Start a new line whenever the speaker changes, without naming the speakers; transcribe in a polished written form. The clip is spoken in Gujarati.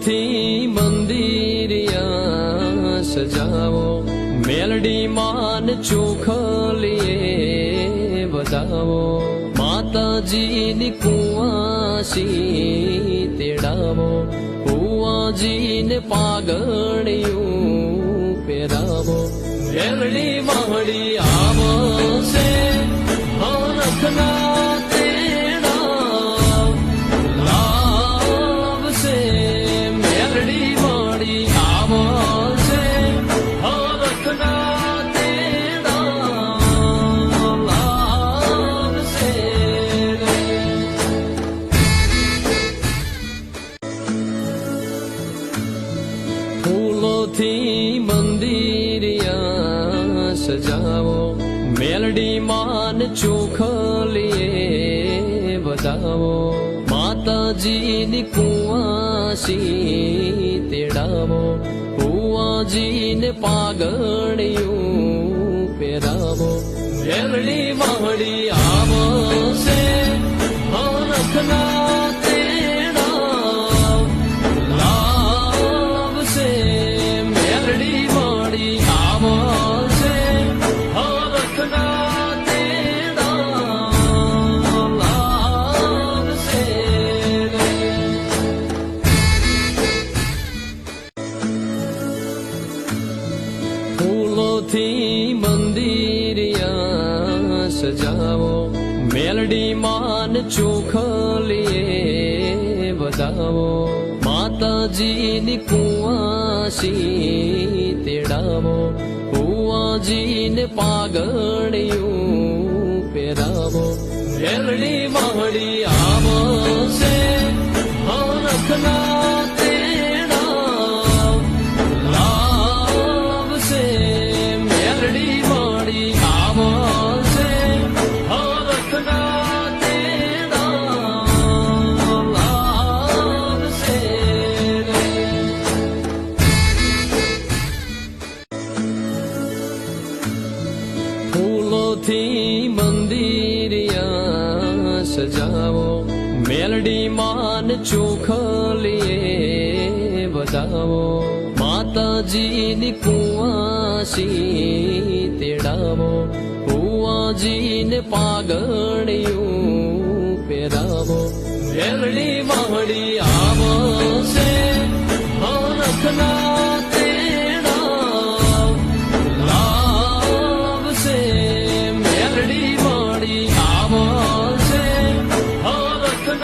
ફૂલોથી મંદિરિયા સજાવો, મેલડી માન ચોખલીએ વધાવો, માતાજીની કુંવાસી તેડાવો, કુંવાજીને પાઘડિયું પહેરાવો, મેલડી માડી આવશે હરખના ફૂલોથી મંદિરિયા સજાવો, મેલડી માન ચોખલીએ વધાવો, માતાજીની કુંવાસી તેડાવો, કુંવાજીને પાઘડિયું પહેરાવો, મેલડી માડી આવશે હરખના ફૂલોથી મંદિરિયા સજાવો, મેલડી માન ચોખલીએ વધાવો, માતાજીની કુંવાસી તેડાવો, કુંવાજીને પાઘડિયું પહેરાવો, મેલડી માડી આવશે હરખના ફૂલોથી મંદિરિયા સજાવો, મેલડી માન ચોખલીએ વધાવો, માતાજીની કુંવાસી તેડાવો, કુંવાજીને પાઘડિયું પહેરાવો, મેલડી માડી